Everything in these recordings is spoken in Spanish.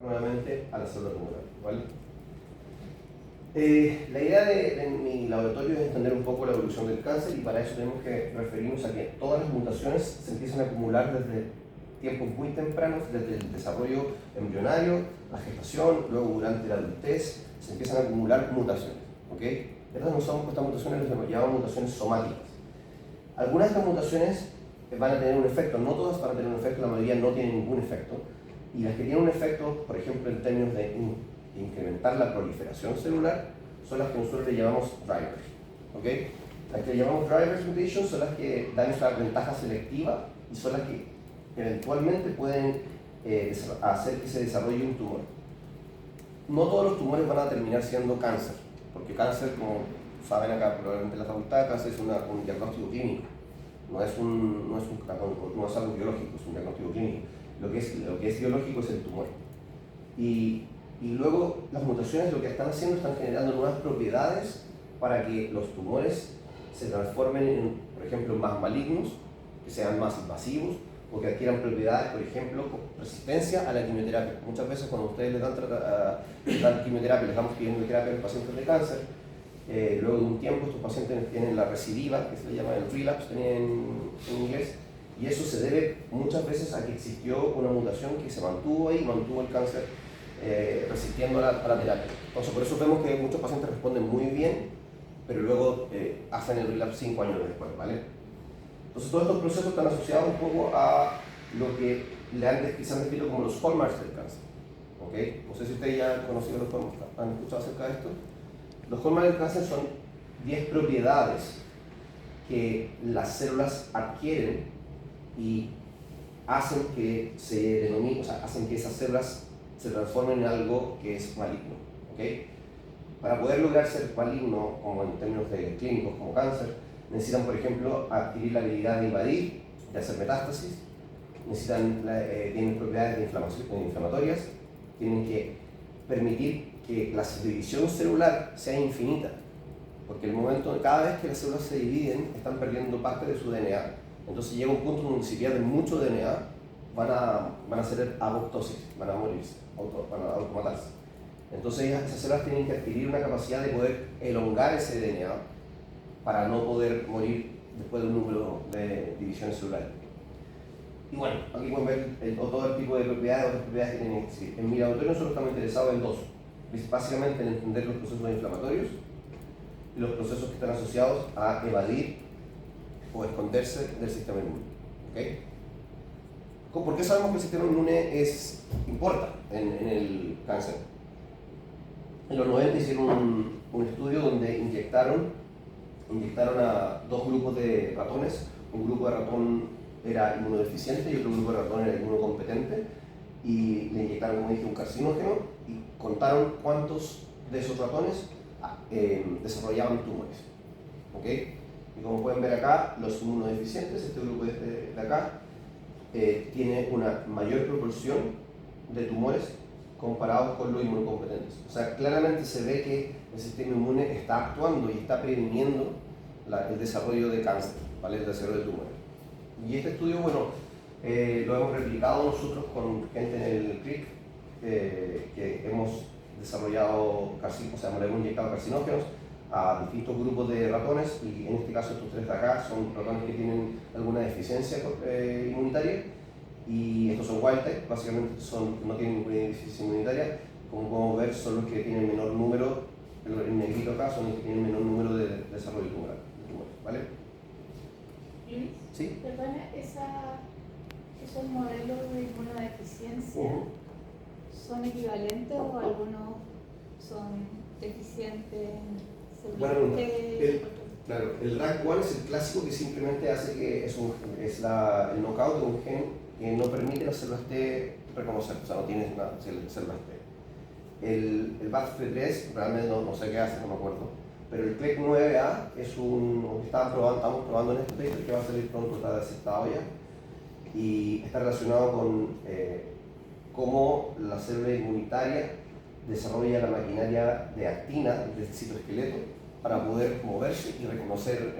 nuevamente a la célula tumoral, ¿vale? La idea de mi laboratorio es entender un poco la evolución del cáncer, y para eso tenemos que referirnos a que todas las mutaciones se empiezan a acumular desde tiempos muy tempranos, desde el desarrollo embrionario, la gestación, luego durante la adultez se empiezan a acumular mutaciones, ¿ok? Estas mutaciones las llamamos mutaciones somáticas. Algunas de estas mutaciones van a tener un efecto, no todas van a tener un efecto, la mayoría no tienen ningún efecto, y las que tienen un efecto, por ejemplo, en términos de incrementar la proliferación celular, son las que nosotros le llamamos drivers, ¿ok? Las que le llamamos drivers mutations son las que dan esta ventaja selectiva y son las que eventualmente pueden hacer que se desarrolle un tumor. No todos los tumores van a terminar siendo cáncer, porque cáncer, como saben acá probablemente en la facultad, cáncer es un diagnóstico clínico, no es algo biológico, es un diagnóstico clínico. Lo que es biológico es el tumor. Y luego las mutaciones lo que están haciendo, están generando nuevas propiedades para que los tumores se transformen en, por ejemplo, más malignos, que sean más invasivos, o que adquieran propiedades, por ejemplo, con resistencia a la quimioterapia. Muchas veces cuando ustedes les dan quimioterapia, les damos quimioterapia a los pacientes de cáncer, luego de un tiempo estos pacientes tienen la recidiva, que se le llama el relapse en inglés, y eso se debe muchas veces a que existió una mutación que se mantuvo ahí, mantuvo el cáncer resistiendo a la terapia. Entonces, por eso vemos que muchos pacientes responden muy bien, pero luego hacen el relapse 5 años después, ¿vale? Entonces, todos estos procesos están asociados un poco a lo que se han descrito como los hallmarks del cáncer, ¿ok? No sé si ustedes ya han conocido los hallmarks, han escuchado acerca de esto. Los hallmarks del cáncer son 10 propiedades que las células adquieren y hacen que hacen que esas células se transformen en algo que es maligno, ¿ok? Para poder lograr ser maligno, como en términos clínicos como cáncer, necesitan, por ejemplo, adquirir la habilidad de invadir, de hacer metástasis, tienen propiedades inflamatorias, tienen que permitir que la división celular sea infinita, porque cada vez que las células se dividen, están perdiendo parte de su DNA. Entonces llega un punto donde si pierden mucho DNA, van a hacer apoptosis, van a morirse, van a automatarse. Entonces esas células tienen que adquirir una capacidad de poder elongar ese DNA para no poder morir después de un número de divisiones celulares. Y bueno, aquí pueden ver todo el tipo de propiedades, otras propiedades que tienen que existir. En mi laboratorio nosotros estamos interesados en dos, básicamente en entender los procesos inflamatorios y los procesos que están asociados a evadir o esconderse del sistema inmune, ¿okay? ¿Por qué sabemos que el sistema inmune importa en el cáncer? En los 90 hicieron un estudio donde inyectaron a dos grupos de ratones. Un grupo de ratón era inmunodeficiente y otro grupo de ratón era inmunocompetente, y le inyectaron, como dije, un carcinógeno y contaron cuántos de esos ratones desarrollaban tumores, ¿okay? Y como pueden ver acá, los inmunodeficientes, este grupo de acá, tiene una mayor proporción de tumores comparados con los inmunocompetentes. O sea, claramente se ve que el sistema inmune está actuando y está previniendo el desarrollo de cáncer, ¿vale? El desarrollo de tumores. Y este estudio, bueno, lo hemos replicado nosotros con gente en el CRIC, que hemos desarrollado, le hemos inyectado carcinógenos a distintos grupos de ratones, y en este caso estos tres de acá son ratones que tienen alguna deficiencia inmunitaria, y estos son wild type, básicamente no tienen ninguna deficiencia inmunitaria. Como podemos ver, son los que tienen menor número, el negrito acá son los que tienen menor número de desarrollo tumoral, ¿vale? Luis, ¿Sí? perdona, ¿esos modelos de inmunodeficiencia son equivalentes o algunos son deficientes? Bueno, claro, el RAC1 es el clásico, que simplemente hace que es el knockout de un gen que no permite a las células T reconocer, o sea, no tienes una células T. El BAF3 realmente no sé qué hace, no me acuerdo, pero el CLEC9A estamos probando en este paper que va a salir pronto, está aceptado ya, y está relacionado con cómo la célula inmunitaria desarrolla la maquinaria de actina del citoesqueleto para poder moverse y reconocer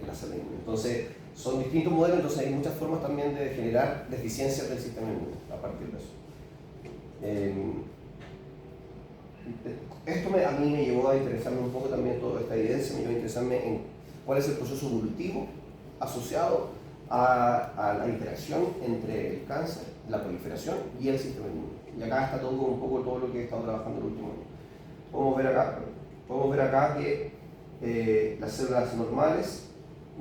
la célula inmune. Entonces, son distintos modelos, entonces hay muchas formas también de generar deficiencias del sistema inmune a partir de eso. Esto a mí me llevó a interesarme un poco también toda esta evidencia, me llevó a interesarme en cuál es el proceso evolutivo asociado a la interacción entre el cáncer, la proliferación y el sistema inmune. Y acá está todo un poco todo lo que he estado trabajando el último año. Podemos ver acá que las células normales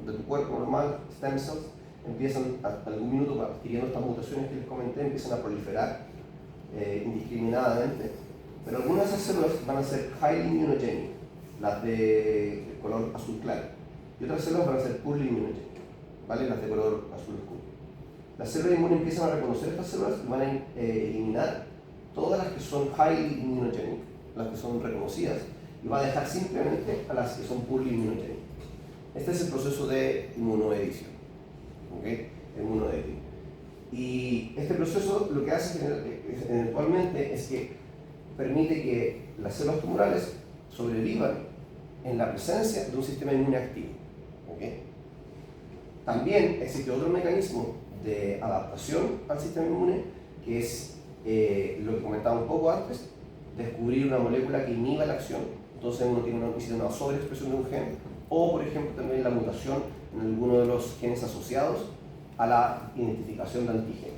de tu cuerpo normal, stem cells, empiezan algún minuto adquiriendo estas mutaciones que les comenté, empiezan a proliferar indiscriminadamente, pero algunas de esas células van a ser highly immunogenic, las de color azul claro, y otras células van a ser poorly immunogenic, ¿vale? Las de color azul oscuro. Las células inmunes empiezan a reconocer estas células y van a eliminar todas las que son highly immunogenic, las que son reconocidas, y va a dejar simplemente a las que son poorly immunogenic. Este es el proceso de inmunoedición, ¿okay? Inmunoediting. Y este proceso lo que hace eventualmente es que permite que las células tumorales sobrevivan en la presencia de un sistema inmune activo, ¿okay? También existe otro mecanismo de adaptación al sistema inmune, que es lo que comentaba un poco antes, descubrir una molécula que inhiba la acción. Entonces uno tiene una sobreexpresión de un gen, o por ejemplo también la mutación en alguno de los genes asociados a la identificación de antígenos,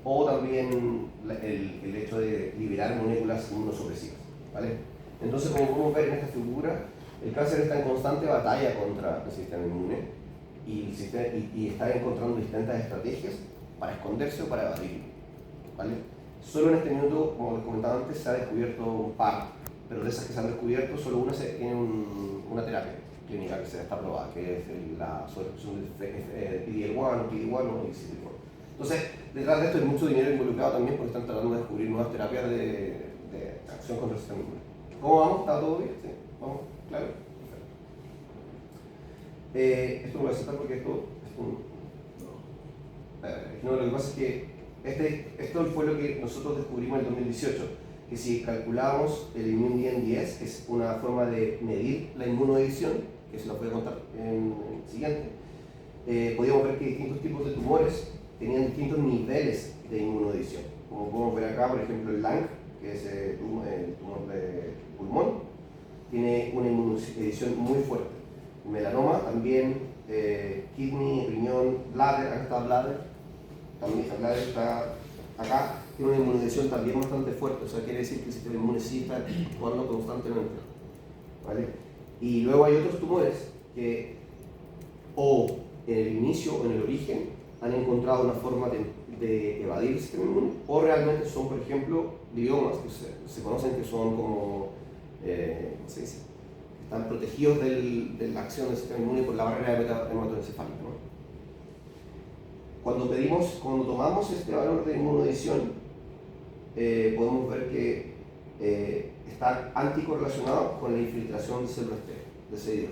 o también el hecho de liberar moléculas inmunosupresivas, ¿vale? Entonces, como podemos ver en esta figura, el cáncer está en constante batalla contra el sistema inmune y está encontrando distintas estrategias para esconderse o para evadirlo, ¿vale? Solo en este minuto, como les comentaba antes, se ha descubierto un par, pero de esas que se han descubierto, solo una tiene una terapia clínica que se está probada, que es la sobreexpresión de PD-L1 o y CD4. Entonces, detrás de esto hay mucho dinero involucrado también porque están tratando de descubrir nuevas terapias de acción contra el sistema inmune. ¿Cómo vamos? ¿Está todo bien? ¿Sí? ¿Vamos? ¿Claro? Esto lo voy a saltar porque esto es no, lo que pasa es que esto fue lo que nosotros descubrimos en el 2018, que si calculamos el ImmuneDN-10, que es una forma de medir la inmunoedición, que se lo voy a contar en el siguiente, podíamos ver que distintos tipos de tumores tenían distintos niveles de inmunoedición. Como podemos ver acá, por ejemplo, el LANC, que es el tumor de pulmón, tiene una inmunoedición muy fuerte. El melanoma también, kidney, riñón, bladder, acá está bladder, también la bladder está acá, tiene una inmunización también bastante fuerte, o sea, quiere decir que el sistema inmune sí está actuando constantemente, ¿vale? Y luego hay otros tumores que o en el inicio o en el origen han encontrado una forma de evadir el sistema inmune, o realmente son, por ejemplo, gliomas que se conocen que son como, ¿cómo se dice? Están protegidos de la acción del sistema inmune por la barrera hematoencefálica, ¿no? Cuando tomamos este valor de inmunoedición, podemos ver que está anticorrelacionado con la infiltración de células T, de CD8,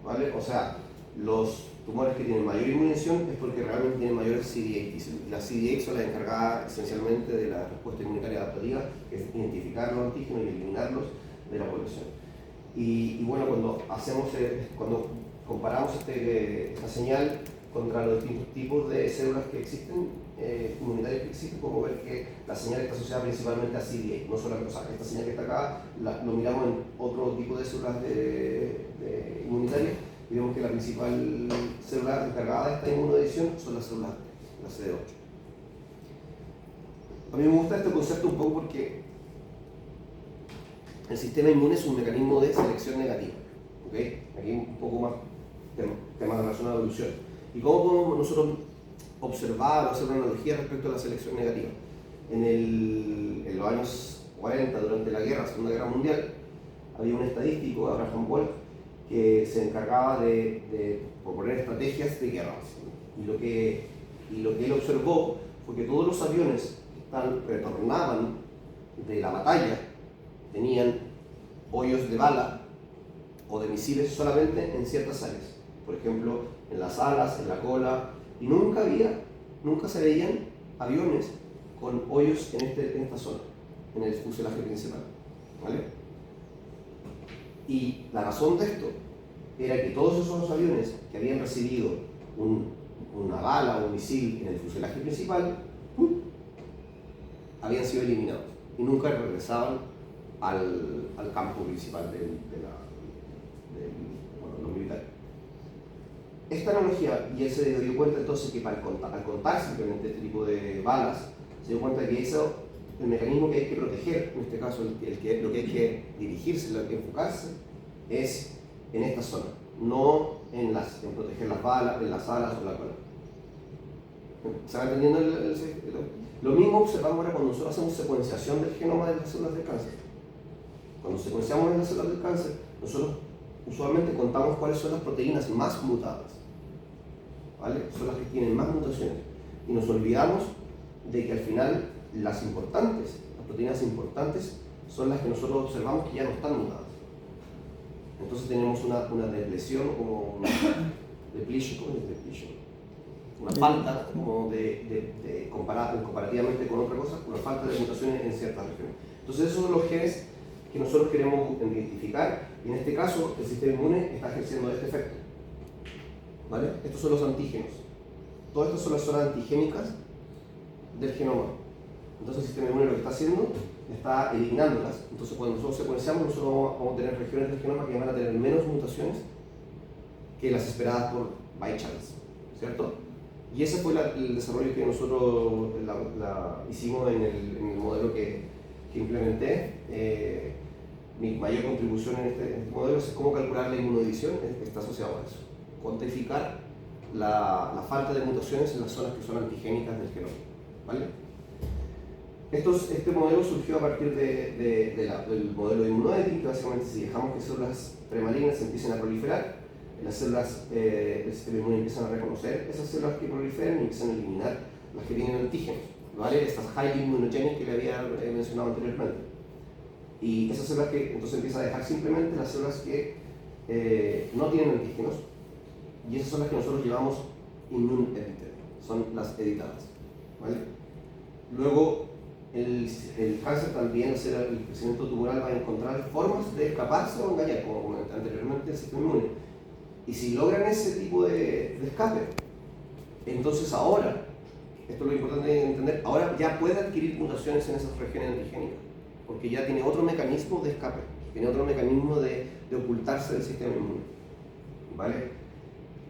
¿vale? O sea, los tumores que tienen mayor inmunización es porque realmente tienen mayores CD8 y las CD8 son las encargadas esencialmente de la respuesta inmunitaria adaptativa, que es identificar los antígenos y eliminarlos de la población. Y bueno, cuando comparamos esta señal contra los distintos tipos de células que existen, inmunitarias que existen, podemos ver que la señal está asociada principalmente a CD8, no solamente, o sea, esta señal que está acá lo miramos en otro tipo de células inmunitarias y vemos que la principal célula encargada de esta inmunoedición son las células T, las CD8. A mí me gusta este concepto un poco porque el sistema inmune es un mecanismo de selección negativa, ¿okay? Aquí un poco más temas relacionados a la evolución. ¿Y cómo podemos nosotros observar o hacer una analogía respecto a la selección negativa? En los años 40, durante la Segunda Guerra Mundial, había un estadístico, Abraham Wolf, que se encargaba de proponer estrategias de guerra. Y lo que él observó fue que todos los aviones que retornaban de la batalla tenían hoyos de bala o de misiles solamente en ciertas áreas. Por ejemplo, en las alas, en la cola, y nunca se veían aviones con hoyos en esta zona, en el fuselaje principal, ¿vale? Y la razón de esto era que todos esos aviones que habían recibido una bala o un misil en el fuselaje principal, habían sido eliminados y nunca regresaban al campo principal de los militares. Esta analogía, y él se dio cuenta entonces que al contar simplemente este tipo de balas, se dio cuenta que eso, el mecanismo que hay que proteger, en este caso lo que hay que dirigirse, lo que hay que enfocarse, es en esta zona, no en proteger las balas, en las alas o la cola. ¿Se va entendiendo lo mismo observamos ahora cuando nosotros hacemos secuenciación del genoma de las células de cáncer? Cuando secuenciamos las células del cáncer, nosotros usualmente contamos cuáles son las proteínas más mutadas, ¿vale? Son las que tienen más mutaciones. Y nos olvidamos de que al final las proteínas importantes, son las que nosotros observamos que ya no están mutadas. Entonces tenemos una depresión, como una depletion, una falta como comparativamente con otra cosa, una falta de mutaciones en ciertas regiones. Entonces esos son los genes que nosotros queremos identificar, y en este caso el sistema inmune está ejerciendo este efecto, ¿vale? Estos son los antígenos. Todas estas son las zonas antigénicas del genoma. Entonces el sistema inmune lo que está haciendo, está eliminándolas. Entonces cuando nosotros secuenciamos, nosotros vamos a tener regiones del genoma que van a tener menos mutaciones que las esperadas por by chance, ¿cierto? Y ese fue el desarrollo que nosotros hicimos en el modelo que implementé. Mi mayor contribución en este modelo es cómo calcular la inmunodición, que está asociado a eso. Cuantificar la falta de mutaciones en las zonas que son antigénicas del genoma, ¿vale? Este modelo surgió a partir del modelo de immunoediting, que básicamente si dejamos que células premalignas se empiecen a proliferar, las células del sistema inmune empiezan a reconocer esas células que proliferan y empiezan a eliminar las que tienen antígenos, ¿vale? Estas highly immunogenic que le había mencionado anteriormente. Y esas células que entonces empieza a dejar simplemente las células que no tienen antígenos, y esas son las que nosotros llamamos immune edited, son las editadas, ¿vale? Luego el cáncer también, el crecimiento tumoral va a encontrar formas de escaparse o engañar, como comenté anteriormente, el sistema inmune. Y si logran ese tipo de escape, entonces ahora, esto es lo importante de entender, ahora ya puede adquirir mutaciones en esas regiones antigénicas, porque ya tiene otro mecanismo de escape, tiene otro mecanismo de ocultarse del sistema inmune, ¿vale?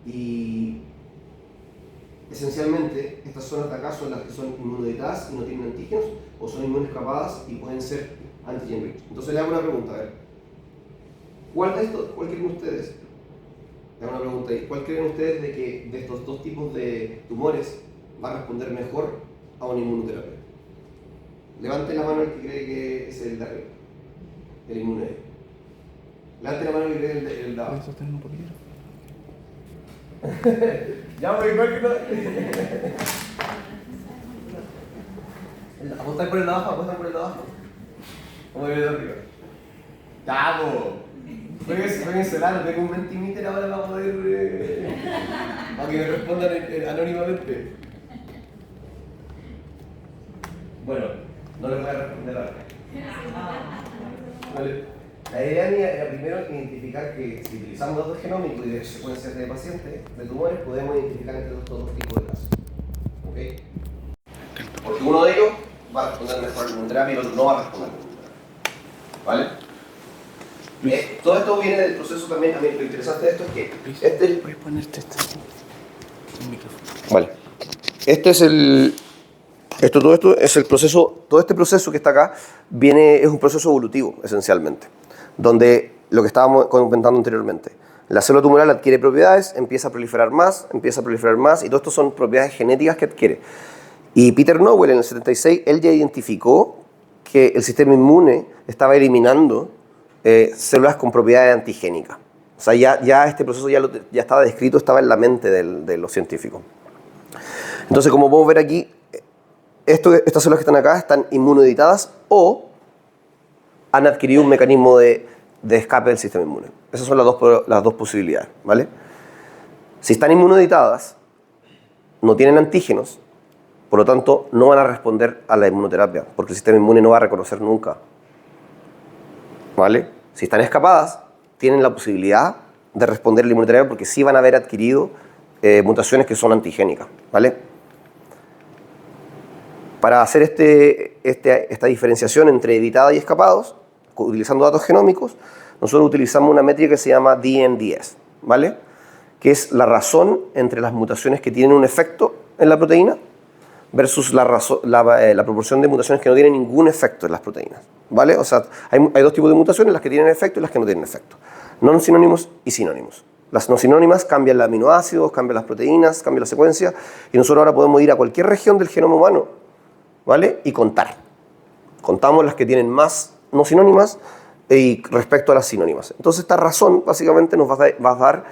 Y esencialmente estas zonas de acá son las que son inmunoditadas y no tienen antígenos, o son inmunoescapadas y pueden ser antigen rich. Entonces le hago una pregunta, a ver, ¿cuál creen ustedes? Le hago una pregunta ahí, ¿cuál creen ustedes de que de estos dos tipos de tumores va a responder mejor a una inmunoterapia? Levante la mano el que cree que es el de arriba, el inmune. Levante la mano el que cree el de abajo. ¿Puedes sostener un poquito? Ya voy, igual que no. Apostar por el de abajo, apostar por el de abajo. Vamos a ver el de arriba. ¡Ya, po! Jueguense lado, tengo un Mentimeter ahora para poder. Para que me respondan anónimamente. Bueno, no les voy a responder ahora. Vale. La idea mía era primero identificar que si utilizamos datos genómicos y de secuencias de pacientes, de tumores, podemos identificar entre estos dos tipos de casos. ¿Ok? Porque uno de ellos va a responder mejor a la inmunoterapia y el otro no va a responder a la inmunoterapia. ¿Vale? Todo esto viene del proceso también. A mí lo interesante de esto es que ¿Puedes ponerte el micrófono? Vale. Todo esto es el proceso, todo este proceso que está acá es un proceso evolutivo, esencialmente, donde lo que estábamos comentando anteriormente, la célula tumoral adquiere propiedades, empieza a proliferar más, y todo esto son propiedades genéticas que adquiere. Y Peter Nowell en el 76, él ya identificó que el sistema inmune estaba eliminando células con propiedades antigénicas. O sea, ya este proceso ya estaba descrito, estaba en la mente de los científicos. Entonces, como podemos ver aquí, estas células que están acá están inmunoeditadas o han adquirido un mecanismo de escape del sistema inmune. Esas son las dos posibilidades, ¿vale? Si están inmunoeditadas, no tienen antígenos, por lo tanto, no van a responder a la inmunoterapia, porque el sistema inmune no va a reconocer nunca, ¿vale? Si están escapadas, tienen la posibilidad de responder a la inmunoterapia porque sí van a haber adquirido mutaciones que son antigénicas, ¿vale? Para hacer esta diferenciación entre editada y escapados, utilizando datos genómicos, nosotros utilizamos una métrica que se llama DNDS, ¿vale? Que es la razón entre las mutaciones que tienen un efecto en la proteína versus la proporción de mutaciones que no tienen ningún efecto en las proteínas, ¿vale? O sea, hay dos tipos de mutaciones, las que tienen efecto y las que no tienen efecto. No sinónimos y sinónimos. Las no sinónimas cambian los aminoácidos, cambian las proteínas, cambian la secuencia, y nosotros ahora podemos ir a cualquier región del genoma humano, ¿vale? Y contar. Contamos las que tienen más no sinónimas y respecto a las sinónimas. Entonces esta razón básicamente nos va a dar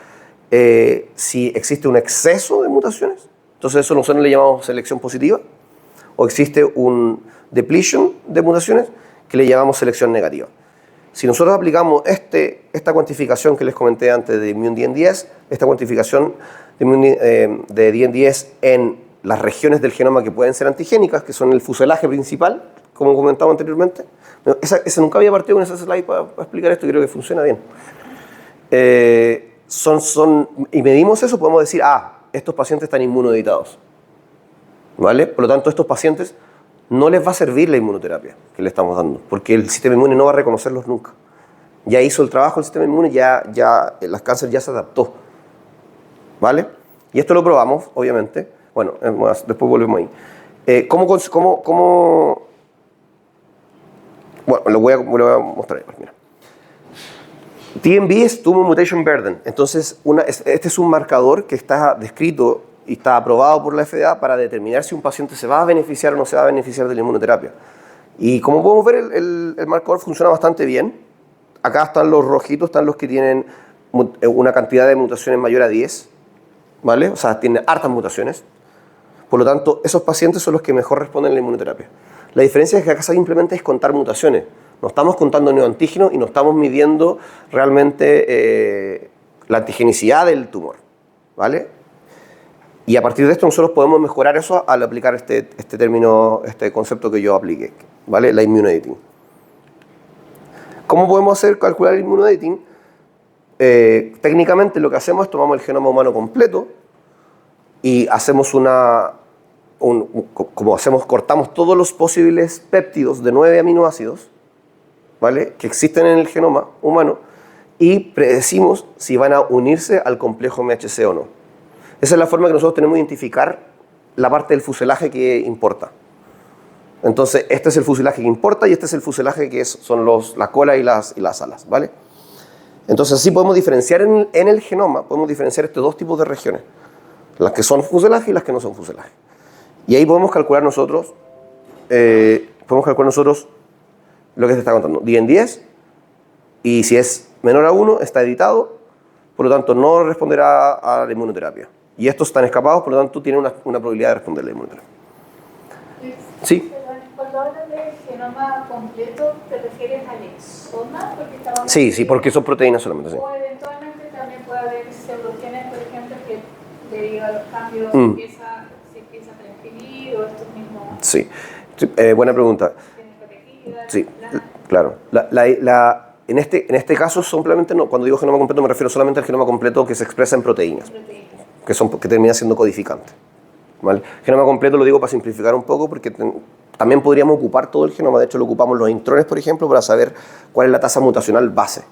si existe un exceso de mutaciones, entonces eso nosotros le llamamos selección positiva, o existe un depletion de mutaciones que le llamamos selección negativa. Si nosotros aplicamos esta cuantificación que les comenté antes de ImmuneDNDS, esta cuantificación de DNDS en las regiones del genoma que pueden ser antigénicas, que son el fuselaje principal, como comentaba anteriormente. Ese nunca había partido con ese slide para explicar esto y creo que funciona bien. Y medimos eso, podemos decir, estos pacientes están inmunoeditados, ¿vale? Por lo tanto, a estos pacientes no les va a servir la inmunoterapia que le estamos dando, porque el sistema inmune no va a reconocerlos nunca. Ya hizo el trabajo el sistema inmune, el cáncer ya se adaptó, ¿vale? Y esto lo probamos, obviamente. Bueno, después volvemos ahí. Bueno, lo voy a mostrar. Mira. TMB es Tumor Mutation Burden. Entonces, este es un marcador que está descrito y está aprobado por la FDA para determinar si un paciente se va a beneficiar o no se va a beneficiar de la inmunoterapia. Y como podemos ver, el marcador funciona bastante bien. Acá están los rojitos, están los que tienen una cantidad de mutaciones mayor a 10, ¿vale? O sea, tienen hartas mutaciones. Por lo tanto, esos pacientes son los que mejor responden a la inmunoterapia. La diferencia es que acá simplemente es contar mutaciones. No estamos contando neoantígenos y no estamos midiendo realmente la antigenicidad del tumor, ¿vale? Y a partir de esto nosotros podemos mejorar eso al aplicar este este concepto que yo apliqué, ¿vale? La immunoediting. ¿Cómo podemos calcular el immunoediting? Técnicamente lo que hacemos es tomamos el genoma humano completo y hacemos cortamos todos los posibles péptidos de 9 aminoácidos, ¿vale? Que existen en el genoma humano y predecimos si van a unirse al complejo MHC o no. Esa es la forma que nosotros tenemos de identificar la parte del fuselaje que importa. Entonces, este es el fuselaje que importa y este es el fuselaje que son la cola y las alas, ¿vale? Entonces, así podemos diferenciar en el genoma, podemos diferenciar estos dos tipos de regiones, las que son fuselaje y las que no son fuselaje. Y ahí podemos calcular nosotros lo que se está contando, DN10, y si es menor a 1, está editado, por lo tanto no responderá a la inmunoterapia. Y estos están escapados, por lo tanto tienen una probabilidad de responder a la inmunoterapia. Sí. Cuando hablas de genoma completo, ¿te refieres al exoma? Sí, porque son proteínas solamente. Sí. O eventualmente también puede haber pseudogenes, por ejemplo, que debido a los cambios se empieza a transcribir o estos mismos. Sí, buena pregunta. Sí, claro. En este caso, simplemente cuando digo genoma completo me refiero solamente al genoma completo que se expresa en proteínas, que termina siendo codificante. ¿Vale? Genoma completo lo digo para simplificar un poco porque también podríamos ocupar todo el genoma. De hecho, lo ocupamos los intrones, por ejemplo, para saber cuál es la tasa mutacional base.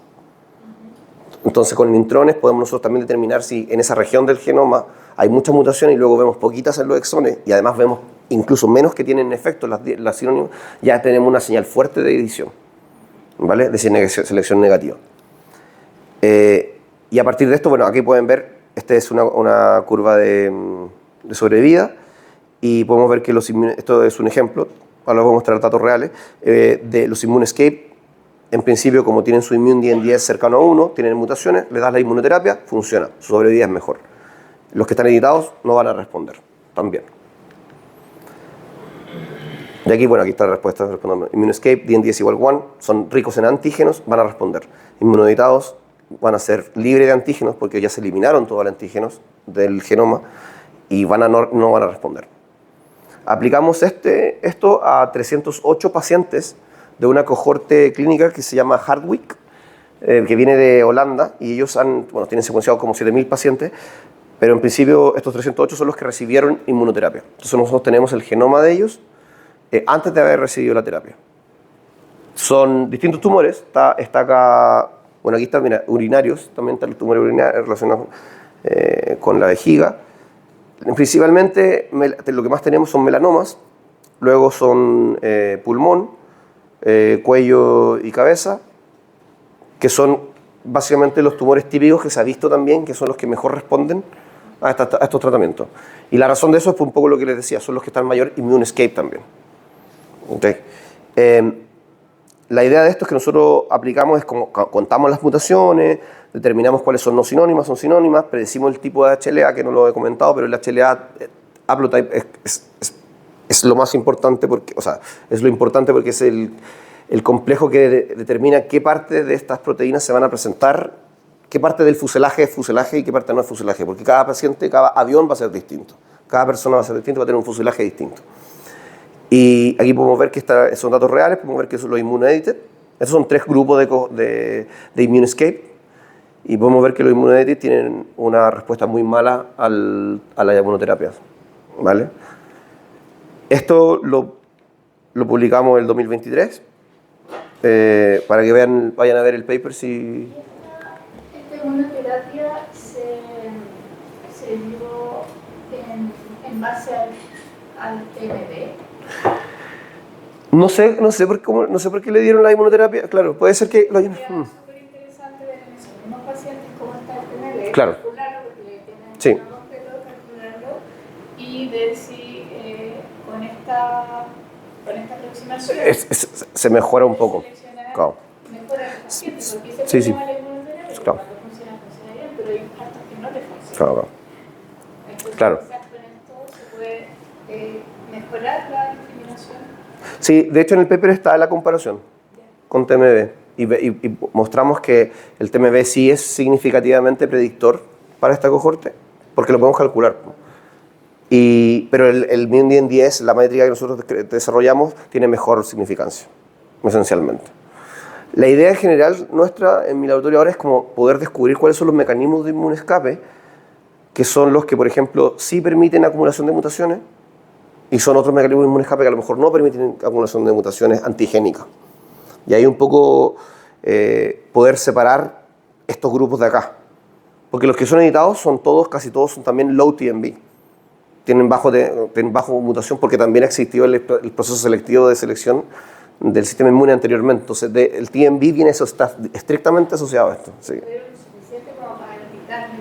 Entonces, con intrones podemos nosotros también determinar si en esa región del genoma hay muchas mutaciones y luego vemos poquitas en los exones y además vemos incluso menos que tienen efecto las sinónimas, ya tenemos una señal fuerte de edición, ¿vale? De selección negativa. Y a partir de esto, bueno, aquí pueden ver, esta es una curva de sobrevida y podemos ver que esto es un ejemplo, ahora les voy a mostrar datos reales, de los ImmuneScape. En principio, como tienen su ImmuneDNDS cercano a 1, tienen mutaciones, le das la inmunoterapia, funciona, su sobrevida es mejor. Los que están editados no van a responder, también. Y aquí, bueno, aquí está la respuesta. ImmuneScape, DNDS igual 1, son ricos en antígenos, van a responder. Inmunoeditados van a ser libres de antígenos porque ya se eliminaron todos los antígenos del genoma y no van a responder. Aplicamos esto a 308 pacientes de una cohorte clínica que se llama Hardwick, que viene de Holanda, y ellos tienen secuenciado como 7.000 pacientes, pero en principio estos 308 son los que recibieron inmunoterapia. Entonces nosotros tenemos el genoma de ellos, antes de haber recibido la terapia. Son distintos tumores, está acá, bueno, aquí están, mira, urinarios, también están los tumores urinarios relacionados con la vejiga. Principalmente lo que más tenemos son melanomas, luego son pulmón, cuello y cabeza, que son básicamente los tumores típicos que se ha visto también, que son los que mejor responden a estos tratamientos. Y la razón de eso es un poco lo que les decía, son los que están mayor immune escape también. Okay. La idea de esto es que nosotros aplicamos, es como contamos las mutaciones, determinamos cuáles son no sinónimas, son sinónimas, predecimos el tipo de HLA, que no lo he comentado, pero el HLA haplotype es lo más importante, porque, o sea, es lo importante porque es el complejo que determina qué parte de estas proteínas se van a presentar, qué parte del fuselaje es fuselaje y qué parte no es fuselaje, porque cada paciente, cada avión va a ser distinto, cada persona va a ser distinto, va a tener un fuselaje distinto. Y aquí podemos ver que son datos reales, podemos ver que son los immune-edited. Estos son 3 grupos de immune escape. Y podemos ver que los immune-edited tienen una respuesta muy mala a la inmunoterapia. ¿Vale? Esto lo publicamos en el 2023. Para que vayan a ver el paper si... Esta inmunoterapia se dio en base al TMB. No sé por qué le dieron la inmunoterapia. Claro, puede ser que lo hayan... Es súper interesante ver en esos mismos pacientes cómo está el TMB, Claro. calcularlo, porque tienen Sí. un objeto, calcularlo y ver si con esta aproximación se mejora un poco. Claro. Mejora el paciente, porque ese Sí, sí. problema de la inmunoterapia, Claro. cuando funciona bien, pero hay partos que no le funcionan. Claro. Entonces, Claro. quizás con esto se puede mejorar la discriminación. Sí, de hecho en el paper está la comparación con TMB y mostramos que el TMB sí es significativamente predictor para esta cohorte, porque lo podemos calcular. Pero el MIN-10, la métrica que nosotros desarrollamos, tiene mejor significancia, esencialmente. La idea en general nuestra en mi laboratorio ahora es como poder descubrir cuáles son los mecanismos de inmunoescape, que son los que, por ejemplo, sí permiten acumulación de mutaciones, y son otros mecanismos de inmunoescape que a lo mejor no permiten acumulación de mutaciones antigénicas. Y ahí un poco poder separar estos grupos de acá. Porque los que son editados son todos, casi todos son también low TMB. Tienen bajo mutación porque también existió el proceso selectivo de selección del sistema inmune anteriormente. Entonces el TMB está estrictamente asociado a esto. Sí. Pero lo suficiente como para evitar la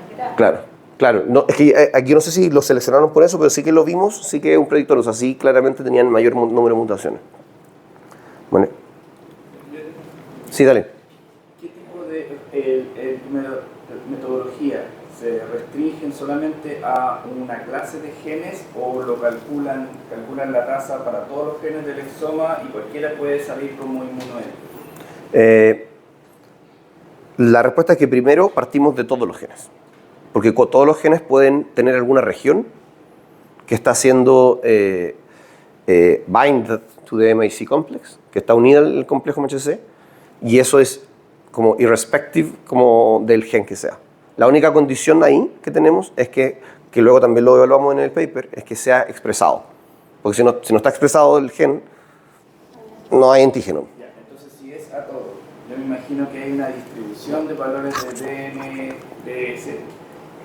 terapia. Claro. Claro, no, es que aquí no sé si lo seleccionaron por eso, pero sí que lo vimos, sí que es un predictor, o sea, sí claramente tenían mayor número de mutaciones. Bueno. Sí, dale. ¿Qué tipo de metodología? ¿Se restringen solamente a una clase de genes o lo calculan la tasa para todos los genes del exoma y cualquiera puede salir como inmunoide? La respuesta es que primero partimos de todos los genes. Porque todos los genes pueden tener alguna región que está siendo bind to the MHC complex, que está unida al complejo MHC, y eso es como irrespective como del gen que sea. La única condición ahí que tenemos es que luego también lo evaluamos en el paper, es que sea expresado. Porque si no está expresado el gen, no hay antígeno. Ya, entonces si es a todo, yo me imagino que hay una distribución de valores de DNDS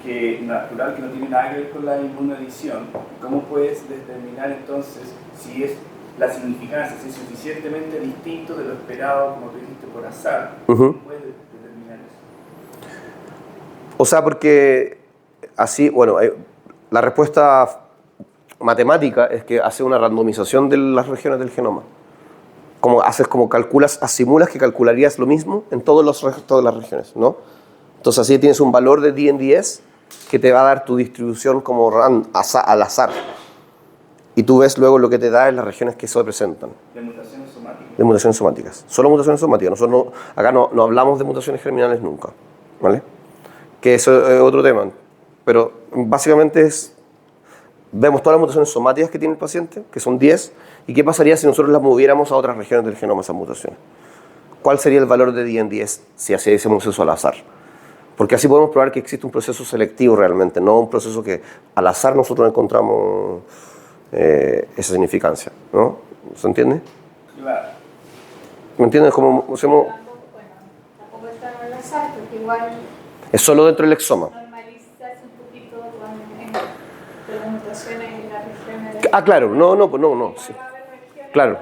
que natural, que no tiene nada que ver con la inmunoedición. ¿Cómo puedes determinar entonces si es la significancia, si es suficientemente distinto de lo esperado, como tú dijiste, por azar? ¿Cómo puedes determinar eso? O sea, porque así, bueno, la respuesta matemática es que hace una randomización de las regiones del genoma. Como calculas, simulas que calcularías lo mismo en todas las regiones, ¿no? Entonces así tienes un valor de DNDS que te va a dar tu distribución como al azar. Y tú ves luego lo que te da en las regiones que se presentan. De mutaciones somáticas. De mutaciones somáticas. Solo mutaciones somáticas. Nosotros acá no hablamos de mutaciones germinales nunca. ¿Vale? Que eso es otro tema. Pero básicamente vemos todas las mutaciones somáticas que tiene el paciente, que son 10, y qué pasaría si nosotros las moviéramos a otras regiones del genoma, esas mutaciones. ¿Cuál sería el valor de DN10 si hacíamos eso al azar? Porque así podemos probar que existe un proceso selectivo realmente, no un proceso que al azar nosotros encontramos esa significancia, ¿no? ¿Se entiende? Claro. ¿Me entiendes cómo hacemos? Tampoco está en el azar, porque igual Es solo dentro del exoma. normalizarse un poquito con las mutaciones en las regiones. Ah, claro, no, sí. Claro.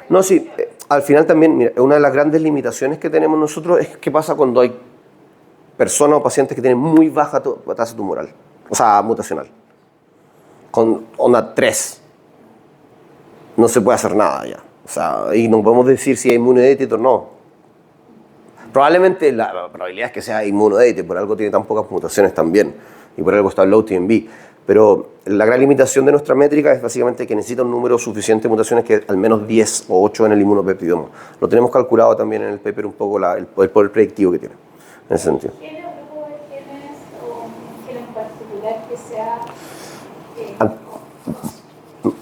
No, sí, al final también, mira, una de las grandes limitaciones que tenemos nosotros es qué pasa cuando hay personas o pacientes que tienen muy baja tasa tumoral, o sea, mutacional, con onda 3. No se puede hacer nada ya. O sea, y no podemos decir si es inmunoedited o no. Probablemente la probabilidad es que sea inmunoedited, por algo tiene tan pocas mutaciones también, y por algo está low TMB. Pero la gran limitación de nuestra métrica es básicamente que necesita un número suficiente de mutaciones que al menos 10 o 8 en el inmunopeptidoma. Lo tenemos calculado también en el paper un poco el poder predictivo que tiene, en ese sentido. ¿Tiene un grupo de genes o un gen en particular que sea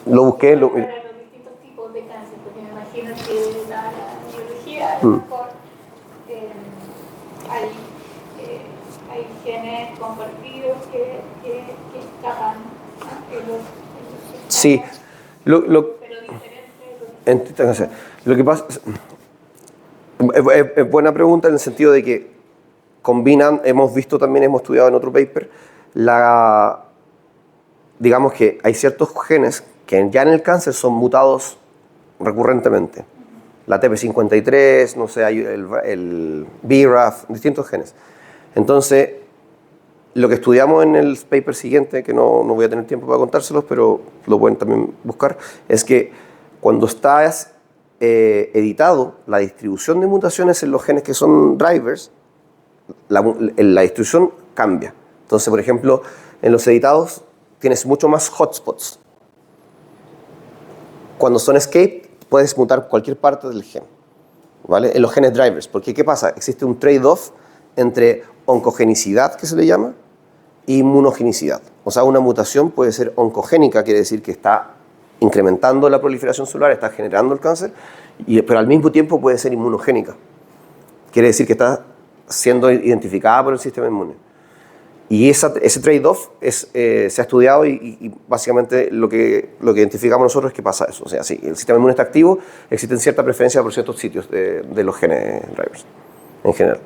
Lo busqué, para los distintos tipos de cáncer? Porque me imagino que la biología, a lo mejor hay genes compartidos que escapan, ¿no? Sí, pero diferentes. lo que pasa es buena pregunta en el sentido de que combinan, hemos estudiado en otro paper, digamos que hay ciertos genes que ya en el cáncer son mutados recurrentemente. La TP53, no sé, hay el BRAF, distintos genes. Entonces, lo que estudiamos en el paper siguiente, que no voy a tener tiempo para contárselos, pero lo pueden también buscar, es que cuando estás editado, la distribución de mutaciones en los genes que son drivers, la distribución cambia. Entonces, por ejemplo, en los editados tienes mucho más hotspots. Cuando son escape, puedes mutar cualquier parte del gen, ¿vale? En los genes drivers. Porque, ¿qué pasa? Existe un trade-off entre oncogenicidad, que se le llama, e inmunogenicidad. O sea, una mutación puede ser oncogénica, quiere decir que está incrementando la proliferación celular, está generando el cáncer, pero al mismo tiempo puede ser inmunogénica. Quiere decir que está siendo identificada por el sistema inmune. Y ese trade-off se ha estudiado y básicamente lo que identificamos nosotros es que pasa eso. O sea, si el sistema inmune está activo, existe cierta preferencia por ciertos sitios de los genes drivers en general.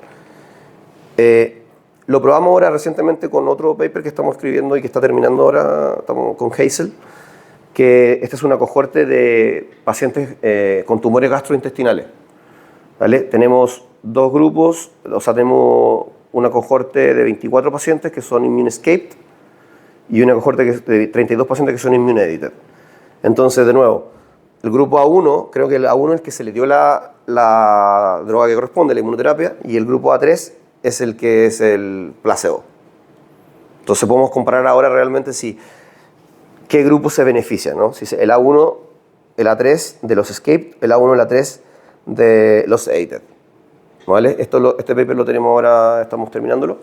Lo probamos ahora recientemente con otro paper que estamos escribiendo y que está terminando ahora, estamos con Hazel, que esta es una cohorte de pacientes con tumores gastrointestinales, ¿vale? Tenemos dos grupos, o sea, tenemos una cohorte de 24 pacientes que son immune escaped y una cohorte de 32 pacientes que son immune edited. Entonces, de nuevo, el grupo A1, creo que el A1 es el que se le dio la droga que corresponde, la inmunoterapia, y el grupo A3 es el que es el placebo. Entonces podemos comparar ahora realmente qué grupo se beneficia, ¿no? Si el A1, el A3 de los escaped, el A1, el A3 de los edited. ¿Vale? Este paper lo tenemos ahora, estamos terminándolo.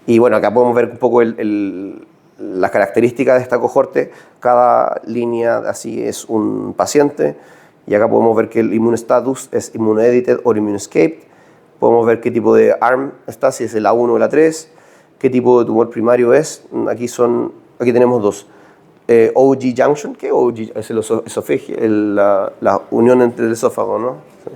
Y bueno, acá podemos ver un poco las características de esta cohorte. Cada línea así es un paciente. Y acá podemos ver que el immune status es immunoedited o immunoscaped. Podemos ver qué tipo de ARM está, si es el A1 o el A3. Qué tipo de tumor primario es. Aquí tenemos dos. OG junction, ¿qué OG? Es el esofagio, la unión entre el esófago, ¿no? Sí.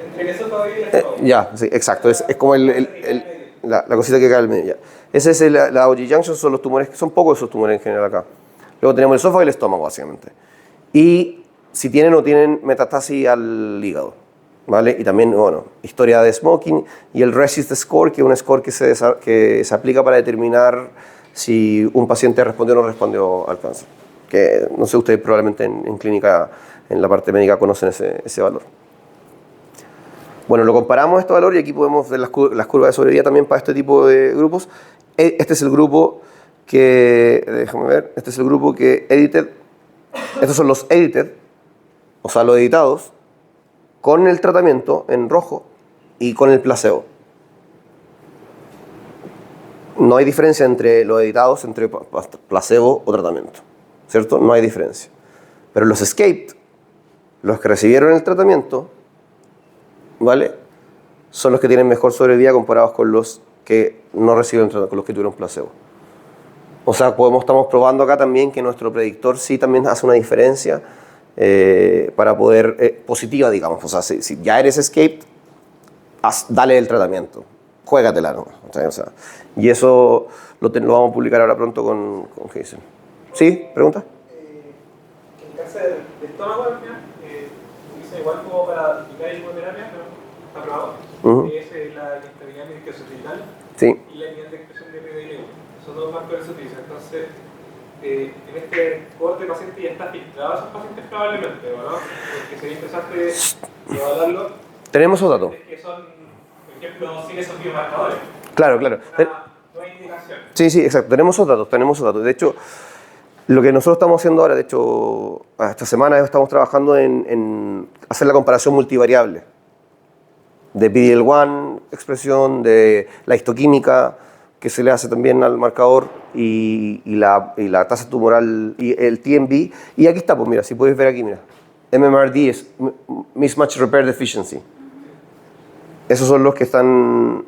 Entre el esófago y el estómago. Ya, sí, exacto. Es como la cosita que cae al medio. Ya. Ese es la OG junction, son los tumores, son pocos esos tumores en general acá. Luego tenemos el esófago y el estómago, básicamente. Y si tienen o no tienen metastasis al hígado, ¿vale? Y también, bueno, historia de smoking y el RECIST score, que es un score que se aplica para determinar si un paciente respondió o no respondió al cáncer. Que no sé, ustedes probablemente en clínica, en la parte médica, conocen ese valor. Bueno, lo comparamos este valor y aquí podemos ver las curvas de sobrevida también para este tipo de grupos. Este es el grupo déjame ver, este es el grupo que edited, estos son los edited, o sea, los editados, con el tratamiento en rojo y con el placebo. No hay diferencia entre los editados, entre placebo o tratamiento, ¿cierto? No hay diferencia. Pero los escaped, los que recibieron el tratamiento, ¿vale? Son los que tienen mejor sobrevida comparados con los que no reciben tratamiento, con los que tuvieron placebo. O sea, estamos probando acá también que nuestro predictor sí también hace una diferencia para poder, positiva, digamos. O sea, si ya eres escaped, dale el tratamiento, juégatela, ¿no? O sea, y eso lo vamos a publicar ahora pronto con Jason. ¿Sí? ¿Pregunta? El cáncer de estómago al final, utiliza igual como para aplicar inmunoterapia, pero está probado. Es la inestabilidad medicamental Sí. y la unidad de expresión de PDL1. Son dos marcadores que se utilizan. Entonces, en este corte de pacientes ya está filtrado a esos pacientes probablemente, ¿no? Porque sería interesante evaluarlo. Tenemos esos datos. Que son, por ejemplo, sin esos biomarcadores. Claro, claro. No hay indicación. Sí, sí, exacto. Tenemos esos datos. De hecho, lo que nosotros estamos haciendo ahora, de hecho, esta semana estamos trabajando en hacer la comparación multivariable de PD-L1 expresión, de la histoquímica que se le hace también al marcador y la tasa tumoral y el TMB. Y aquí está, pues mira, si puedes ver aquí, mira. MMRD es Mismatch Repair Deficiency. Esos son los que están...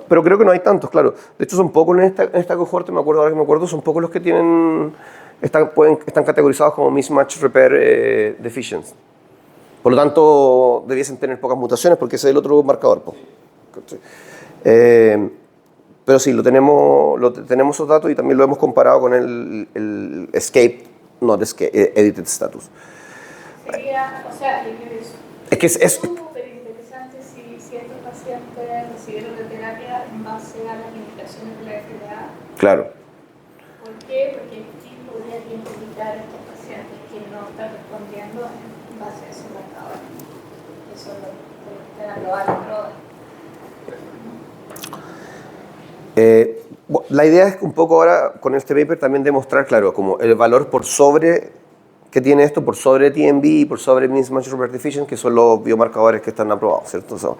Pero creo que no hay tantos, claro. De hecho, son pocos en esta cohorte, son pocos los que tienen... Están categorizados como Mismatch Repair Deficiency. Por lo tanto, debiesen tener pocas mutaciones porque ese es el otro marcador. Pero sí, tenemos esos datos y también lo hemos comparado con el escape, not escape, edited status. Sería, o sea, Es que es súper interesante si estos pacientes recibieron la terapia en base a las indicaciones de la FDA. claro. ¿Por qué? Porque sí podría identificar a estos pacientes que no están respondiendo en base a esos marcadores. Eso es lo que están aprobando. La idea es que un poco ahora con este paper también demostrar, claro, como el valor por sobre que tiene esto, por sobre TMB y por sobre Mismatch Repair Deficiency, que son los biomarcadores que están aprobados, ¿cierto?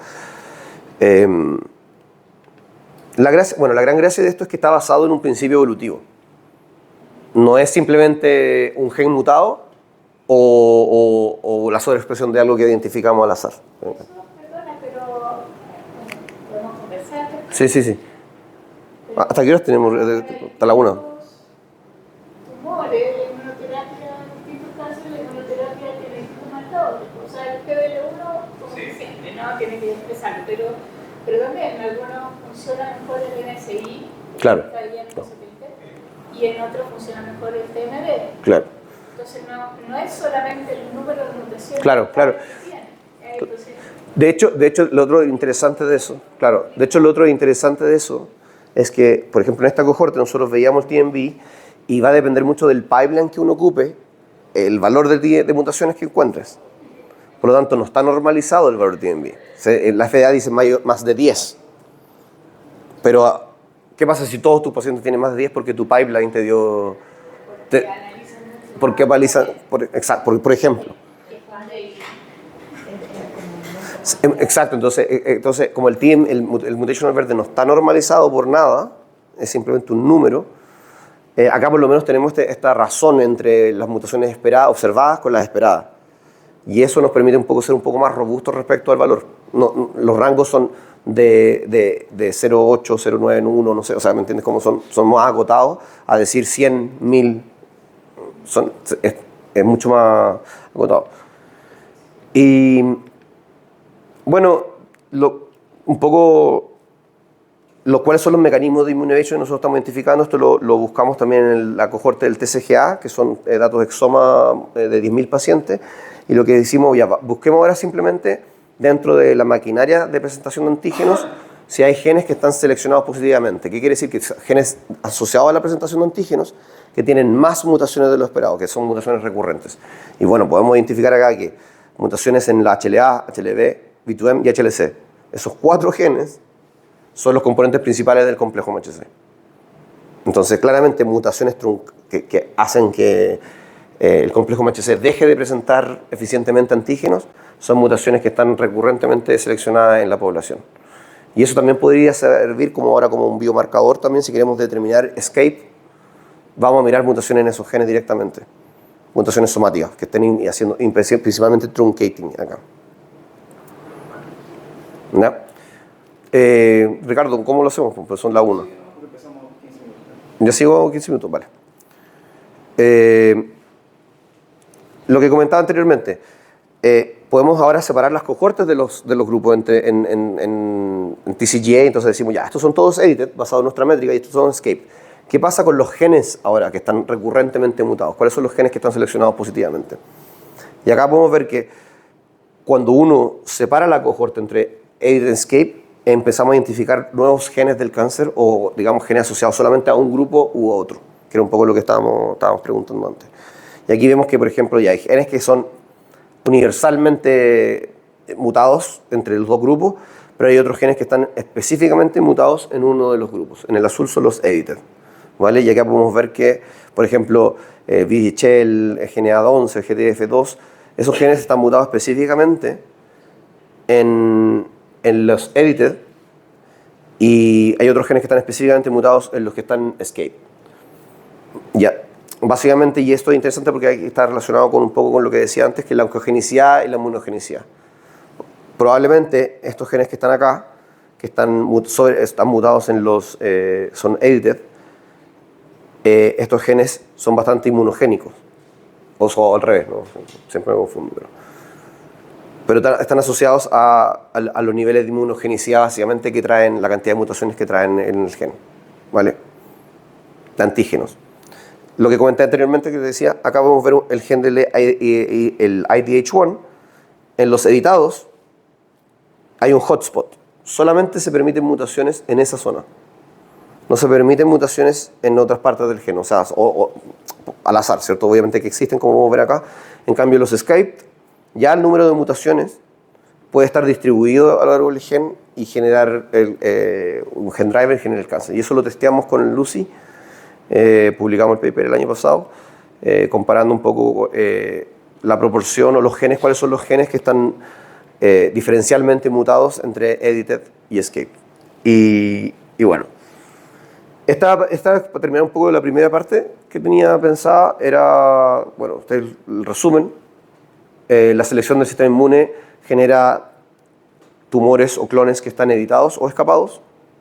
La gran gracia de esto es que está basado en un principio evolutivo. No es simplemente un gen mutado o la sobreexpresión de algo que identificamos al azar. Eso, perdona, pero podemos conversar. Sí, sí, sí. ¿Hasta qué horas tenemos? Hasta la 1. Tumores, la inmunoterapia, distintos cánceres, la inmunoterapia tiene distintos marcadores. O sea, el PDL1, como siempre, ¿no? Tiene que expresarlo, pero también en algunos funciona mejor el NSI, Claro. está bien en satélite, y en otros funciona mejor el TMB. Claro. Entonces, no es solamente el número de mutaciones Claro. que tiene. Entonces, De hecho, lo otro interesante de eso, es que, por ejemplo, en esta cohorte nosotros veíamos el TMB y va a depender mucho del pipeline que uno ocupe, el valor de mutaciones que encuentres. Por lo tanto, no está normalizado el valor de TMB. La FDA dice más de 10. Pero, ¿qué pasa si todos tus pacientes tienen más de 10 porque tu pipeline te dio... Porque analizan mucho. Por ejemplo. Exacto, entonces como el mutational verde no está normalizado por nada, es simplemente un número, acá por lo menos tenemos esta razón entre las mutaciones observadas con las esperadas. Y eso nos permite ser un poco más robustos respecto al valor. Los rangos son de 0,8, 0,9 en 1, no sé, o sea, ¿me entiendes? Como son más acotados a decir 100, 1000, es mucho más acotado. Y bueno, un poco cuáles son los mecanismos de immunoevasion que nosotros estamos identificando. Esto lo buscamos también en la cohorte del TCGA, que son datos de exoma de 10.000 pacientes. Y lo que decimos, ya busquemos ahora simplemente dentro de la maquinaria de presentación de antígenos si hay genes que están seleccionados positivamente. ¿Qué quiere decir? Que genes asociados a la presentación de antígenos que tienen más mutaciones de lo esperado, que son mutaciones recurrentes. Y bueno, podemos identificar acá que mutaciones en la HLA, HLB, B2M y HLC. Esos 4 genes son los componentes principales del complejo MHC. Entonces, claramente, mutaciones que hacen que el complejo MHC deje de presentar eficientemente antígenos son mutaciones que están recurrentemente seleccionadas en la población. Y eso también podría servir como un biomarcador también si queremos determinar escape. Vamos a mirar mutaciones en esos genes directamente. Mutaciones somáticas que estén haciendo principalmente truncating acá. ¿Ya? Ricardo, ¿cómo lo hacemos? Pues son la 1. Yo sigo 15 minutos, vale. Lo que comentaba anteriormente, podemos ahora separar las cohortes de los grupos en TCGA, entonces decimos, ya, estos son todos edited, basados en nuestra métrica, y estos son escape. ¿Qué pasa con los genes ahora que están recurrentemente mutados? ¿Cuáles son los genes que están seleccionados positivamente? Y acá podemos ver que cuando uno separa la cohorte entre edit y escape, empezamos a identificar nuevos genes del cáncer o, digamos, genes asociados solamente a un grupo u otro, que era un poco lo que estábamos preguntando antes. Y aquí vemos que, por ejemplo, ya hay genes que son universalmente mutados entre los dos grupos, pero hay otros genes que están específicamente mutados en uno de los grupos. En el azul son los edited, ¿vale? Y acá podemos ver que, por ejemplo, VHL, GNA11, GTF2, esos genes están mutados específicamente en los edited, y hay otros genes que están específicamente mutados en los que están escape. Ya, básicamente, y esto es interesante porque está relacionado con un poco con lo que decía antes, que es la oncogenicidad y la inmunogenicidad. Probablemente estos genes que están acá, que están mutados en los, son edited, estos genes son bastante inmunogénicos. O al revés, ¿no? Siempre me confundo. Pero están asociados a los niveles de inmunogenicidad, básicamente, que traen, la cantidad de mutaciones que traen en el gen, ¿vale? De antígenos. Lo que comenté anteriormente, que decía, acá podemos ver el gen del el IDH1. En los editados hay un hotspot. Solamente se permiten mutaciones en esa zona. No se permiten mutaciones en otras partes del gen, o sea, al azar, ¿cierto? Obviamente que existen, como podemos ver acá. En cambio, los escaped, ya el número de mutaciones puede estar distribuido a lo largo del gen y generar un gen driver, generar el cáncer. Y eso lo testeamos con el Lucy. Publicamos el paper el año pasado, comparando un poco la proporción o los genes, cuáles son los genes que están diferencialmente mutados entre edited y escape. Y bueno, esta para terminar un poco de la primera parte que tenía pensada, era, bueno, el resumen. La selección del sistema inmune genera tumores o clones que están editados o escapados,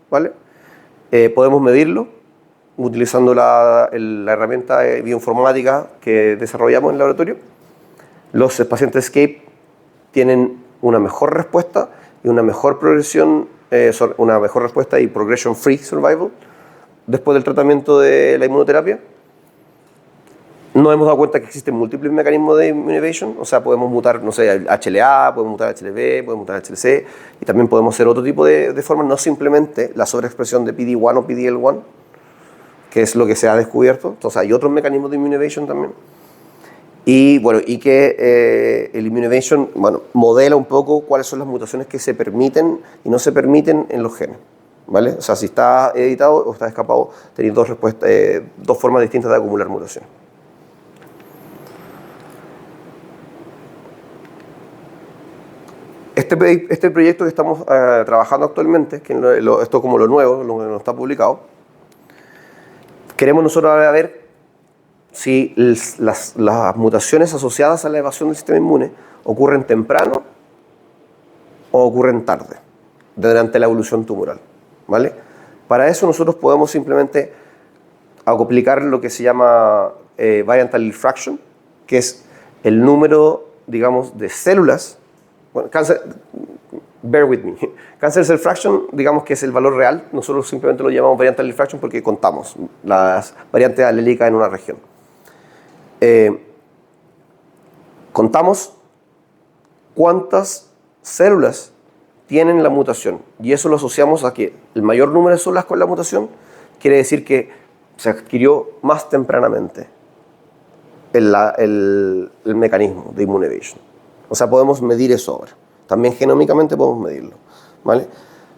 ¿vale? Podemos medirlo utilizando la herramienta bioinformática que desarrollamos en el laboratorio. Los pacientes escape tienen una mejor respuesta y una mejor progresión, una mejor respuesta y progression free survival después del tratamiento de la inmunoterapia. Nos hemos dado cuenta que existen múltiples mecanismos de immunization, o sea, podemos mutar, no sé, HLA, podemos mutar HLV, podemos mutar HLC, y también podemos hacer otro tipo de formas, no simplemente la sobreexpresión de PD-1 o PD-L1, que es lo que se ha descubierto. Entonces hay otros mecanismos de immunization también. Y bueno, y que el immunization, bueno, modela un poco cuáles son las mutaciones que se permiten y no se permiten en los genes, ¿vale? O sea, si está editado o está escapado, tenéis dos formas distintas de acumular mutaciones. Este proyecto que estamos trabajando actualmente, que esto es como lo nuevo, lo que no está publicado, queremos nosotros ahora ver si las mutaciones asociadas a la evasión del sistema inmune ocurren temprano o ocurren tarde, durante la evolución tumoral, ¿vale? Para eso nosotros podemos simplemente aplicar lo que se llama variant allele fraction, que es el número, digamos, de células. Bueno, bear with me. Cancer cell fraction, digamos que es el valor real. Nosotros simplemente lo llamamos variant allele fraction porque contamos las variantes alélicas en una región. Contamos cuántas células tienen la mutación y eso lo asociamos a que el mayor número de células con la mutación quiere decir que se adquirió más tempranamente el mecanismo de immunization. O sea, podemos medir eso ahora. También genómicamente podemos medirlo, ¿vale?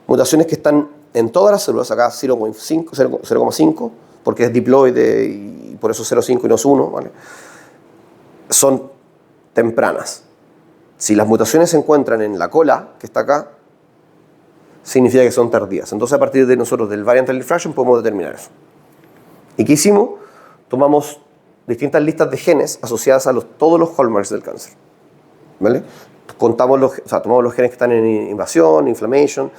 Mutaciones que están en todas las células, acá 0,5, porque es diploide y por eso 0,5 y no es 1, ¿vale? Son tempranas. Si las mutaciones se encuentran en la cola, que está acá, significa que son tardías. Entonces, a partir de nosotros, del variant allele fraction, podemos determinar eso. ¿Y qué hicimos? Tomamos distintas listas de genes asociadas a todos los hallmarks del cáncer, ¿vale? Tomamos los genes que están en invasión, inflammation,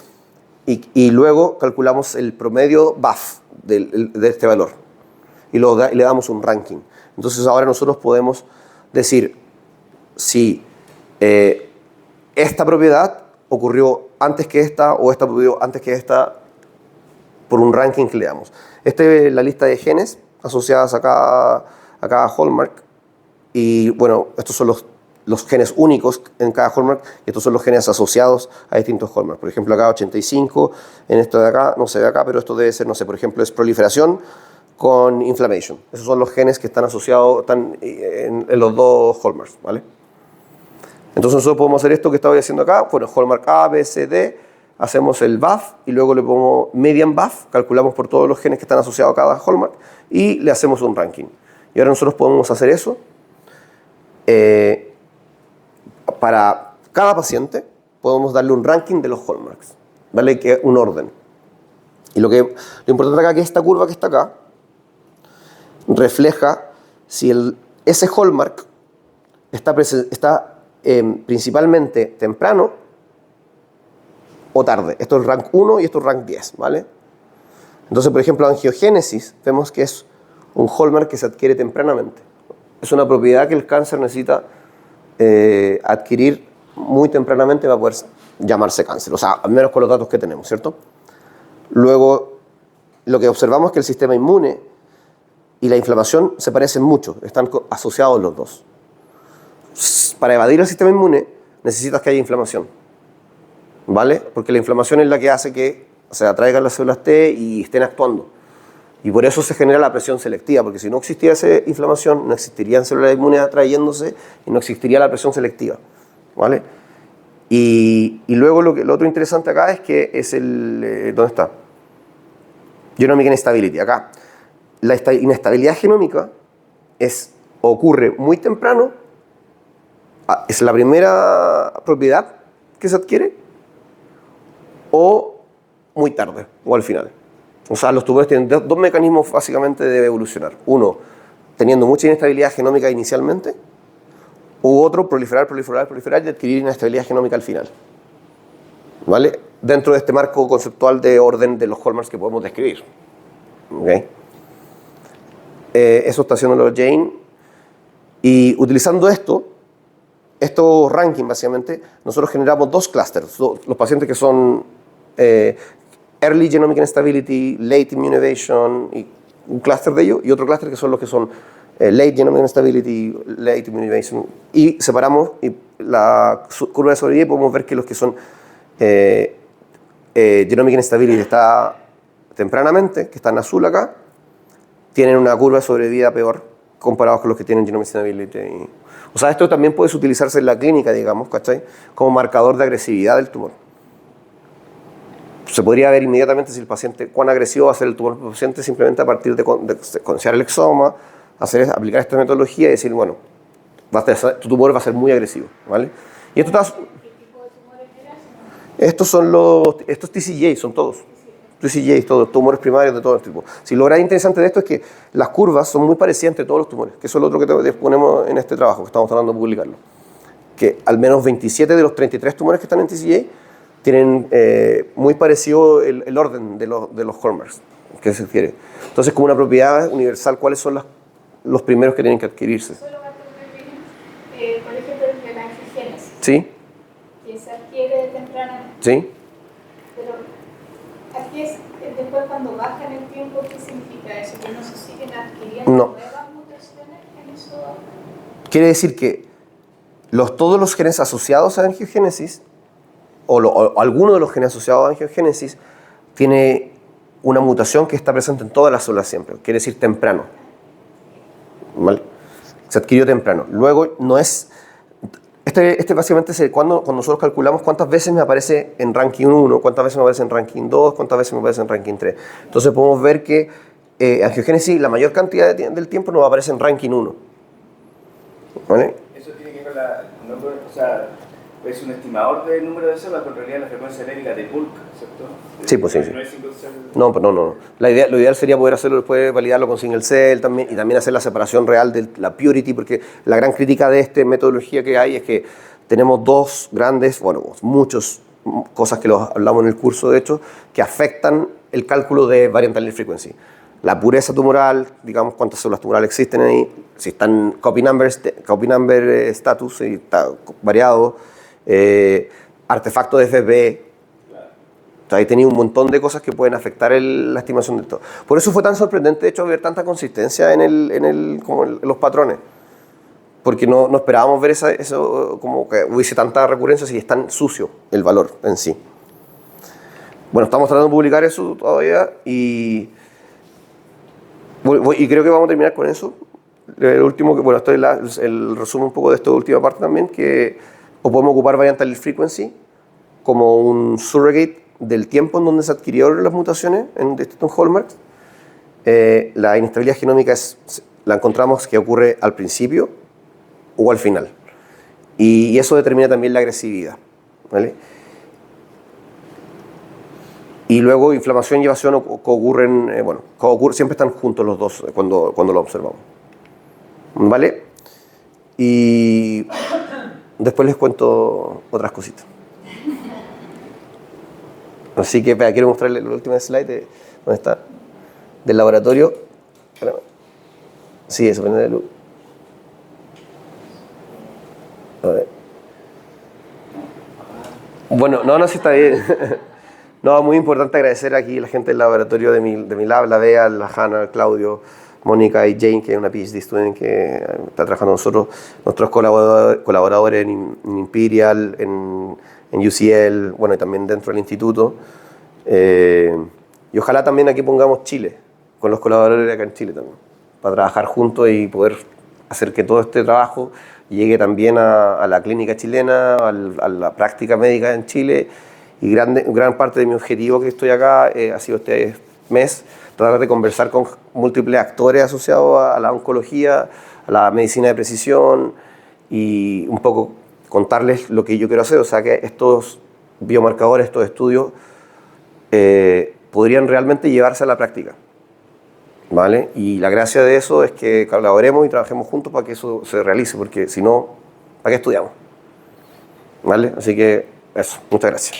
y luego calculamos el promedio BAF de este valor, y le damos un ranking. Entonces ahora nosotros podemos decir si esta propiedad ocurrió antes que esta o esta ocurrió antes que esta por un ranking que le damos. Esta es la lista de genes asociadas a cada hallmark. Y bueno, estos son los genes únicos en cada hallmark y estos son los genes asociados a distintos hallmarks. Por ejemplo, acá 85, en esto de acá, no se ve acá, pero esto debe ser, no sé, por ejemplo, es proliferación con inflammation. Esos son los genes que están asociados en los dos hallmarks, ¿vale? Entonces nosotros podemos hacer esto que estaba haciendo acá, bueno, hallmark A, B, C, D, hacemos el BAF y luego le ponemos median BAF, calculamos por todos los genes que están asociados a cada hallmark y le hacemos un ranking. Y ahora nosotros podemos hacer eso para cada paciente, podemos darle un ranking de los hallmarks, ¿vale? Que un orden. Y lo importante acá es que esta curva que está acá refleja si ese hallmark está principalmente temprano o tarde. Esto es rank 1 y esto es rank 10, ¿vale? Entonces, por ejemplo, angiogénesis, vemos que es un hallmark que se adquiere tempranamente. Es una propiedad que el cáncer necesita adquirir muy tempranamente para poder llamarse cáncer, o sea, al menos con los datos que tenemos, ¿cierto? Luego, lo que observamos es que el sistema inmune y la inflamación se parecen mucho, están asociados los dos. Para evadir el sistema inmune necesitas que haya inflamación, ¿vale? Porque la inflamación es la que hace que se atraigan las células T y estén actuando. Y por eso se genera la presión selectiva, porque si no existiera esa inflamación, no existirían células inmunes atrayéndose y no existiría la presión selectiva, ¿vale? Y luego lo otro interesante acá es que es ¿dónde está? Genomic instability, acá. La inestabilidad genómica ocurre muy temprano, es la primera propiedad que se adquiere, o muy tarde, o al final. O sea, los tumores tienen dos mecanismos básicamente de evolucionar. Uno, teniendo mucha inestabilidad genómica inicialmente, u otro, proliferar y adquirir inestabilidad genómica al final. ¿Vale? Dentro de este marco conceptual de orden de los hallmarks que podemos describir. ¿Okay? Eso está haciéndolo Jane. Y utilizando estos rankings básicamente, nosotros generamos dos clústeres. Los pacientes que son Early Genomic Instability, Late Immune Evasion, y un clúster de ellos, y otro clúster que son los que son Late Genomic Instability, Late Immune Evasion. Y separamos la curva de sobrevida y podemos ver que los que son Genomic Instability está tempranamente, que está en azul acá, tienen una curva de sobrevida peor comparados con los que tienen Genomic Instability. O sea, esto también puede utilizarse en la clínica, digamos, ¿cachai? Como marcador de agresividad del tumor. Se podría ver inmediatamente si el paciente, cuán agresivo va a ser el tumor del paciente simplemente a partir de secuenciar el exoma, aplicar esta metodología y decir, bueno, tu tumor va a ser muy agresivo, ¿vale? Y esto está, ¿Qué tipo de tumores era? estos TCJ, son todos. TCJ, todos, tumores primarios de todo el tipo. Si lo que es interesante de esto es que las curvas son muy parecidas entre todos los tumores, que eso es lo otro que ponemos en este trabajo, que estamos tratando de publicarlo. Que al menos 27 de los 33 tumores que están en TCJ tienen muy parecido el orden de los hallmarks que se refiere. Entonces, como una propiedad universal, ¿cuáles son los primeros que tienen que adquirirse? Solo va a tener, por ejemplo, el de la angiogénesis, ¿Sí? que se adquiere tempranamente. ¿Sí? Pero aquí es después cuando baja en el tiempo, ¿qué significa eso? ¿Que no se siguen adquiriendo No. nuevas mutaciones en eso? Quiere decir que todos los genes asociados a angiogénesis o alguno de los genes asociados a angiogénesis tiene una mutación que está presente en todas las células siempre, quiere decir temprano. ¿Vale? Se adquirió temprano. Luego no es... Este básicamente es cuando nosotros calculamos cuántas veces me aparece en ranking 1, cuántas veces me aparece en ranking 2, cuántas veces me aparece en ranking 3. Entonces podemos ver que angiogénesis la mayor cantidad del tiempo nos aparece en ranking 1. ¿Vale? Eso tiene que ver con o sea, es un estimador del número de células, pero en realidad la frecuencia alélica de bulk, ¿cierto? Sí, pues sí. No es single cell. No, no. Lo ideal sería poder hacerlo después, validarlo con single cell también, y también hacer la separación real de la purity, porque la gran crítica de esta metodología que hay es que tenemos dos grandes, muchas cosas que hablamos en el curso de hecho, que afectan el cálculo de variant allele frequency. la pureza tumoral, digamos cuántas células tumorales existen ahí, si están copy number status, si está variado, artefactos de FFPE. Ahí tenía un montón de cosas que pueden afectar la estimación de esto. Por eso fue tan sorprendente, de hecho, ver tanta consistencia en los patrones. Porque no esperábamos ver eso, como que hubiese tanta recurrencia si es tan sucio el valor en sí. Bueno, estamos tratando de publicar eso todavía y creo que vamos a terminar con eso. El último, bueno, esto es el resumen un poco de esta última parte también, que o podemos ocupar variante allele frequency como un surrogate del tiempo en donde se adquirieron las mutaciones en distintos hallmarks. La inestabilidad genómica la encontramos que ocurre al principio o al final. Y eso determina también la agresividad, ¿vale? Y luego inflamación y evasión ocurren, siempre están juntos los dos cuando lo observamos, ¿vale? Y después les cuento otras cositas. Así que quiero mostrarles el último slide ¿dónde está? Del laboratorio. Sí, eso, prende la luz. A ver. Bueno, no, sí está bien. No, muy importante agradecer aquí a la gente del laboratorio de mi lab, la Bea, la Hannah, Claudio, Mónica y Jane, que es una PhD student que está trabajando con nosotros, nuestros colaboradores en Imperial, en UCL, bueno, y también dentro del instituto. Y ojalá también aquí pongamos Chile, con los colaboradores acá en Chile también, para trabajar juntos y poder hacer que todo este trabajo llegue también a la clínica chilena, a la práctica médica en Chile. Y gran parte de mi objetivo que estoy acá ha sido este mes, tratar de conversar con múltiples actores asociados a la oncología, a la medicina de precisión y un poco contarles lo que yo quiero hacer, o sea que estos biomarcadores, estos estudios podrían realmente llevarse a la práctica, ¿vale? Y la gracia de eso es que colaboremos y trabajemos juntos para que eso se realice, porque si no, ¿para qué estudiamos? ¿Vale? Así que eso, muchas gracias.